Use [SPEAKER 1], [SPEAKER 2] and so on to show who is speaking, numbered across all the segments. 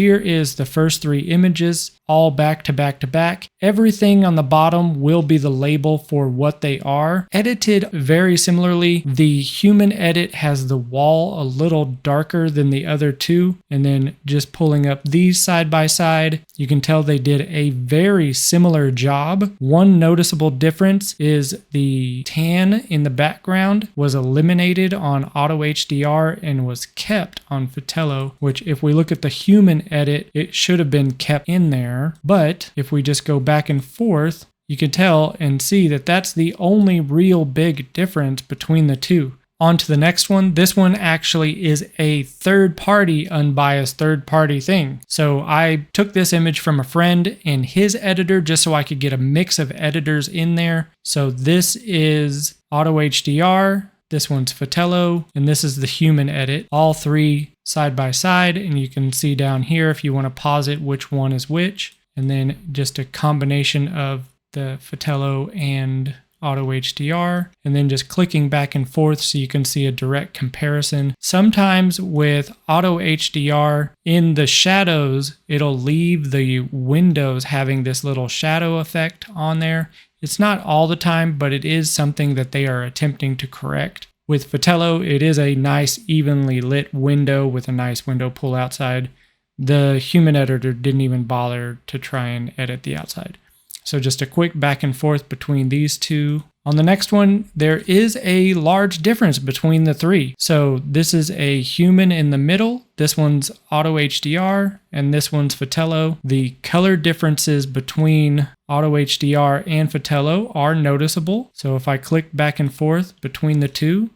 [SPEAKER 1] Here is the first 3 images, all back to back to back. Everything on the bottom will be the label for what they are. Edited very similarly, the human edit has the wall a little darker than the other 2, and then just pulling up these side by side, you can tell they did a very similar job. One noticeable difference is the tan in the background was eliminated on AutoHDR and was kept on Fotello, which if we look at the human edit, it should have been kept in there. But if we just go back and forth, you can tell and see that that's the only real big difference between the 2. On to the next one. This one actually is a third-party, unbiased third-party thing. So I took this image from a friend in his editor just so I could get a mix of editors in there. So this is AutoHDR, this one's Fotello, and this is the human edit. All 3 side by side, and you can see down here if you want to pause it which one is which. And then just a combination of the Fotello and AutoHDR, and then just clicking back and forth so you can see a direct comparison. Sometimes with AutoHDR, in the shadows, it'll leave the windows having this little shadow effect on there. It's not all the time, but it is something that they are attempting to correct. With Fotello, it is a nice evenly lit window with a nice window pull outside. The human editor didn't even bother to try and edit the outside. So just a quick back and forth between these 2. On the next one, there is a large difference between the 3. So this is a human in the middle, this one's AutoHDR, and this one's Fotello. The color differences between AutoHDR and Fotello are noticeable. So if I click back and forth between the 2,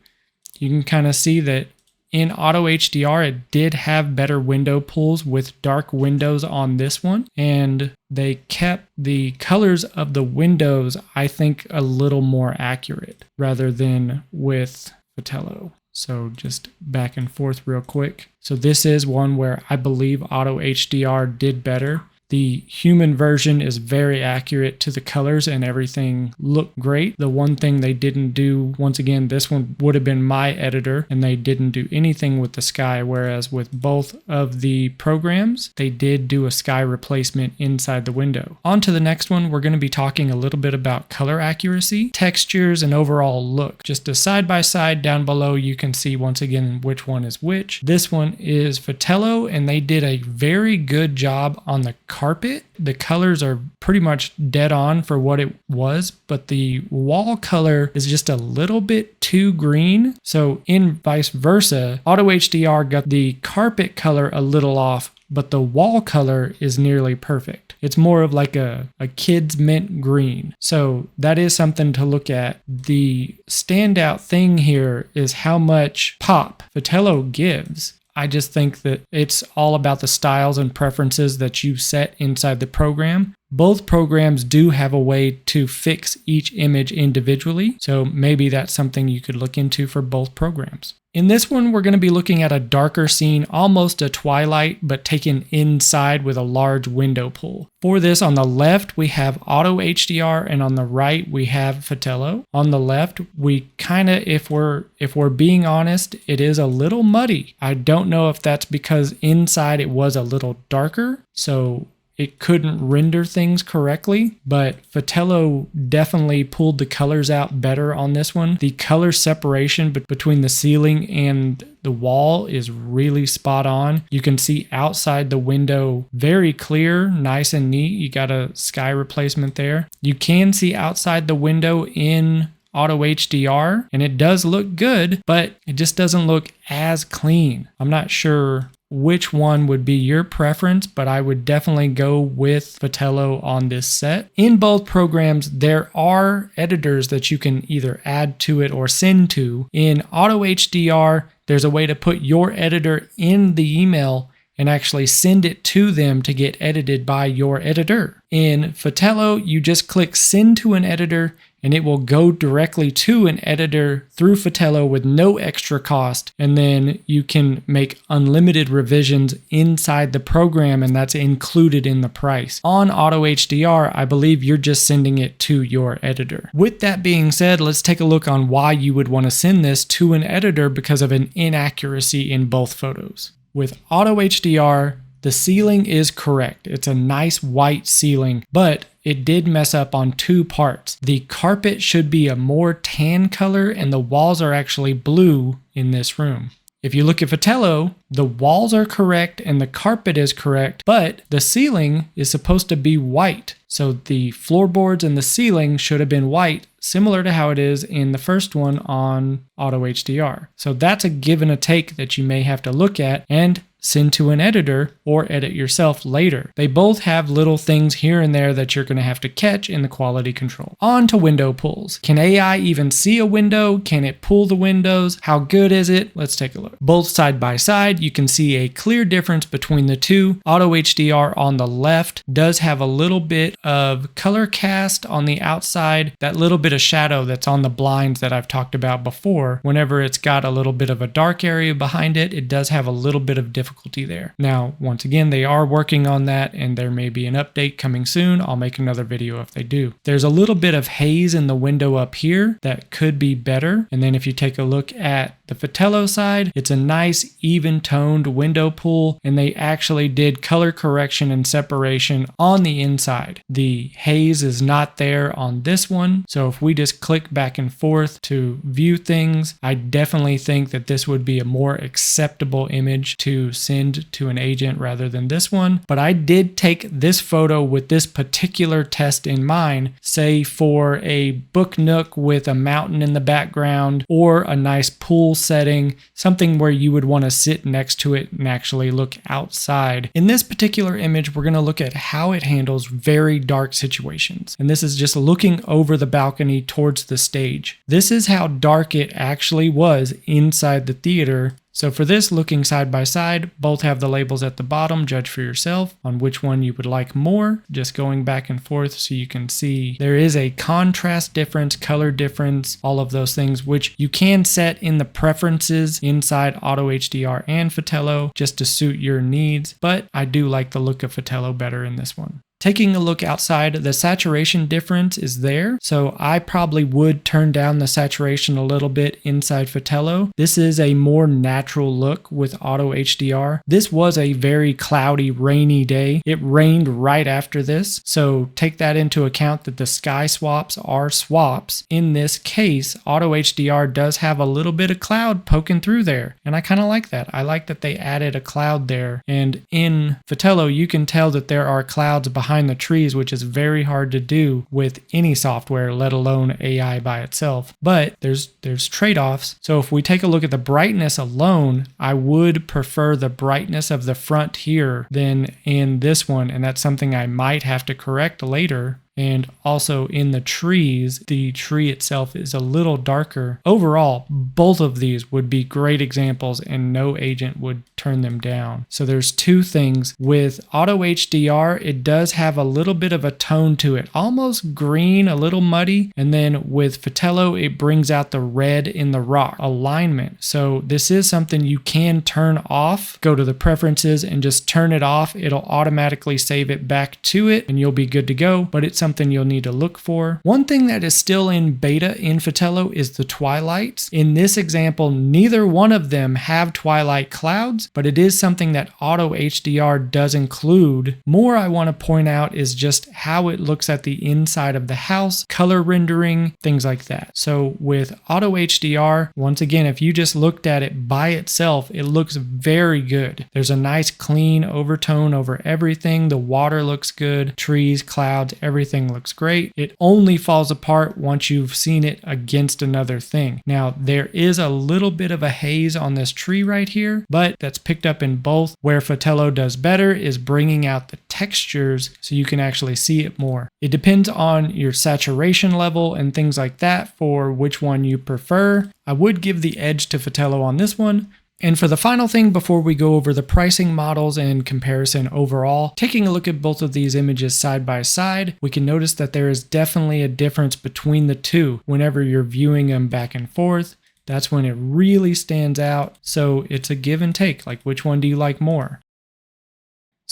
[SPEAKER 1] you can kind of see that in AutoHDR, it did have better window pulls with dark windows on this one, and they kept the colors of the windows, I think, a little more accurate rather than with Fotello. So just back and forth real quick. So this is one where I believe AutoHDR did better. The human version is very accurate to the colors and everything looked great. The one thing they didn't do, once again, this one would have been my editor and they didn't do anything with the sky, whereas with both of the programs, they did do a sky replacement inside the window. On to the next one, we're going to be talking a little bit about color accuracy, textures, and overall look. Just a side by side down below, you can see once again which one is which. This one is Fotello, and they did a very good job on the carpet. The colors are pretty much dead on for what it was, but the wall color is just a little bit too green. So in vice versa, AutoHDR got the carpet color a little off, but the wall color is nearly perfect. It's more of like a kid's mint green. So that is something to look at. The standout thing here is how much pop Fotello gives. I just think that it's all about the styles and preferences that you set inside the program. Both programs do have a way to fix each image individually, so maybe that's something you could look into for both programs. In this one, we're going to be looking at a darker scene, almost a twilight, but taken inside with a large window pull. For this, on the left, we have AutoHDR, and on the right, we have Fotello. On the left, we kind of, if we're being honest, it is a little muddy. I don't know if that's because inside it was a little darker, so it couldn't render things correctly, but Fotello definitely pulled the colors out better on this one. The color separation between the ceiling and the wall is really spot on. You can see outside the window very clear, nice and neat. You got a sky replacement there. You can see outside the window in AutoHDR, and it does look good, but it just doesn't look as clean. I'm not sure which one would be your preference, but I would definitely go with Fotello on this set. In both programs, there are editors that you can either add to it or send to. In AutoHDR, there's a way to put your editor in the email and actually send it to them to get edited by your editor. In Fotello, you just click send to an editor and it will go directly to an editor through Fotello with no extra cost. And then you can make unlimited revisions inside the program, and that's included in the price. On AutoHDR, I believe you're just sending it to your editor. With that being said, let's take a look on why you would want to send this to an editor because of an inaccuracy in both photos. With AutoHDR, The ceiling is correct. It's a nice white ceiling, but it did mess up on two parts. The carpet should be a more tan color and the walls are actually blue in this room. If you look at Fotello, the walls are correct and the carpet is correct, but the ceiling is supposed to be white. So the floorboards and the ceiling should have been white, similar to how it is in the first one on AutoHDR. So that's a give and a take that you may have to look at and send to an editor or edit yourself later. They both have little things here and there that you're going to have to catch in the quality control. On to window pulls. Can AI even see a window? Can it pull the windows? How good is it? Let's take a look. Both side by side, you can see a clear difference between the two. AutoHDR on the left does have a little bit of color cast on the outside, that little bit of shadow that's on the blinds that I've talked about before. Whenever it's got a little bit of a dark area behind it, it does have a little bit of difficulty there. Now, once again, they are working on that and there may be an update coming soon. I'll make another video if they do. There's a little bit of haze in the window up here that could be better. And then if you take a look at the Fotello side, it's a nice even toned window pull and they actually did color correction and separation on the inside. The haze is not there on this one. So if we just click back and forth to view things, I definitely think that this would be a more acceptable image to send to an agent rather than this one. But I did take this photo with this particular test in mind, say for a book nook with a mountain in the background or a nice pool setting, something where you would want to sit next to it and actually look outside. In this particular image, we're going to look at how it handles very dark situations. And this is just looking over the balcony towards the stage. This is how dark it actually was inside the theater. So for this, looking side by side, both have the labels at the bottom. Judge for yourself on which one you would like more. Just going back and forth so you can see there is a contrast difference, color difference, all of those things, which you can set in the preferences inside AutoHDR and Fotello just to suit your needs. But I do like the look of Fotello better in this one. Taking a look outside, the saturation difference is there, so I probably would turn down the saturation a little bit inside Fotello. This is a more natural look with AutoHDR. This was a very cloudy, rainy day. It rained right after this, so take that into account that the sky swaps are swaps. In this case, AutoHDR does have a little bit of cloud poking through there, and I kind of like that. I like that they added a cloud there, and in Fotello, you can tell that there are clouds behind the trees, which is very hard to do with any software, let alone AI by itself. But there's trade-offs. So if we take a look at the brightness alone, I would prefer the brightness of the front here than in this one, and that's something I might have to correct later. And also in the trees, the tree itself is a little darker. Overall, both of these would be great examples and no agent would turn them down. So there's two things. With AutoHDR, it does have a little bit of a tone to it, almost green, a little muddy. And then with Fotello, it brings out the red in the rock alignment. So this is something you can turn off. Go to the preferences and just turn it off. It'll automatically save it back to it and you'll be good to go. But it's something you'll need to look for. One thing that is still in beta in Fotello is the twilights. In this example, neither one of them have twilight clouds, but it is something that AutoHDR does include. More I want to point out is just how it looks at the inside of the house, color rendering, things like that. So with AutoHDR, once again, if you just looked at it by itself, it looks very good. There's a nice clean overtone over everything. The water looks good, trees, clouds, everything looks great. It only falls apart once you've seen it against another thing. Now, there is a little bit of a haze on this tree right here, but that's picked up in both. Where Fotello does better is bringing out the textures so you can actually see it more. It depends on your saturation level and things like that for which one you prefer. I would give the edge to Fotello on this one. And for the final thing before we go over the pricing models and comparison overall, taking a look at both of these images side by side, we can notice that there is definitely a difference between the two whenever you're viewing them back and forth. That's when it really stands out. So it's a give and take, like which one do you like more?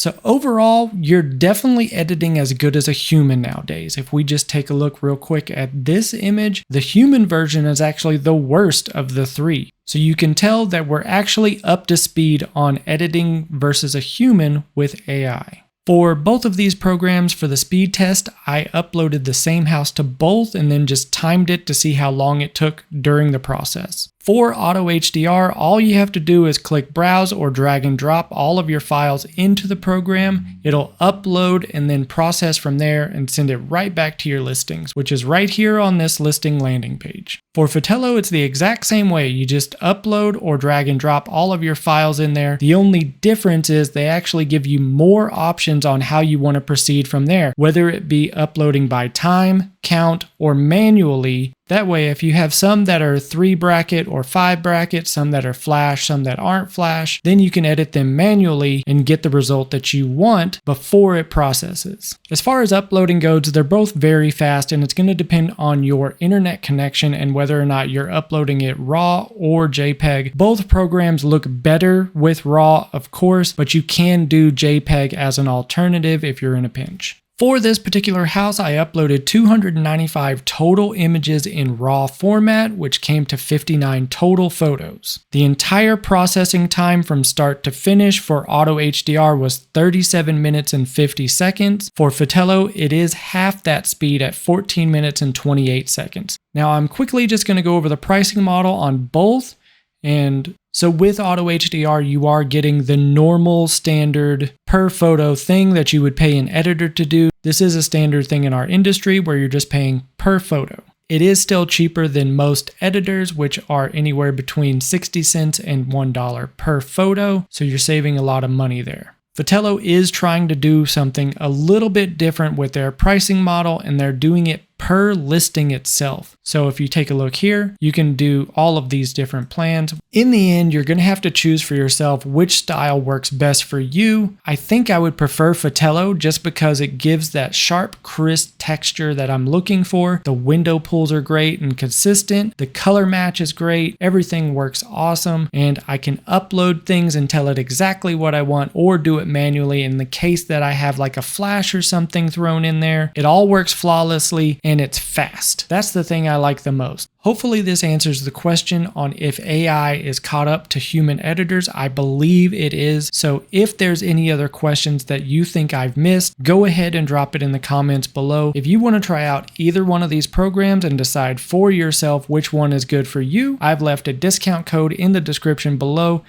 [SPEAKER 1] So overall, you're definitely editing as good as a human nowadays. If we just take a look real quick at this image, the human version is actually the worst of the three. So you can tell that we're actually up to speed on editing versus a human with AI. For both of these programs, for the speed test, I uploaded the same house to both and then just timed it to see how long it took during the process. For Autohdr, all you have to do is click browse or drag and drop all of your files into the program. It'll upload and then process from there and send it right back to your listings, which is right here on this listing landing page. For Fotello, it's the exact same way. You just upload or drag and drop all of your files in there. The only difference is they actually give you more options on how you want to proceed from there, whether it be uploading by time, count, or manually. That way, if you have some that are 3 bracket or 5 bracket, some that are flash, some that aren't flash, then you can edit them manually and get the result that you want before it processes. As far as uploading goes, they're both very fast, and it's going to depend on your internet connection and whether or not you're uploading it RAW or JPEG. Both programs look better with RAW, of course, but you can do JPEG as an alternative if you're in a pinch. For this particular house, I uploaded 295 total images in RAW format, which came to 59 total photos. The entire processing time from start to finish for Autohdr was 37 minutes and 50 seconds. For Fotello, it is half that speed at 14 minutes and 28 seconds. Now I'm quickly just going to go over the pricing model on both. And so with Autohdr, you are getting the normal standard per photo thing that you would pay an editor to do. This is a standard thing in our industry where you're just paying per photo. It is still cheaper than most editors, which are anywhere between 60 cents and $1 per photo. So you're saving a lot of money there. Fotello is trying to do something a little bit different with their pricing model, and they're doing it per listing itself. So if you take a look here, you can do all of these different plans. In the end, you're going to have to choose for yourself which style works best for you. I think I would prefer Fotello just because it gives that sharp, crisp texture that I'm looking for. The window pulls are great and consistent. The color match is great. Everything works awesome. And I can upload things and tell it exactly what I want or do it manually in the case that I have like a flash or something thrown in there. It all works flawlessly and it's fast. That's the thing I like the most. Hopefully this answers the question on if AI is caught up to human editors. I believe it is. So if there's any other questions that you think I've missed, go ahead and drop it in the comments below. If you want to try out either one of these programs and decide for yourself which one is good for you, I've left a discount code in the description below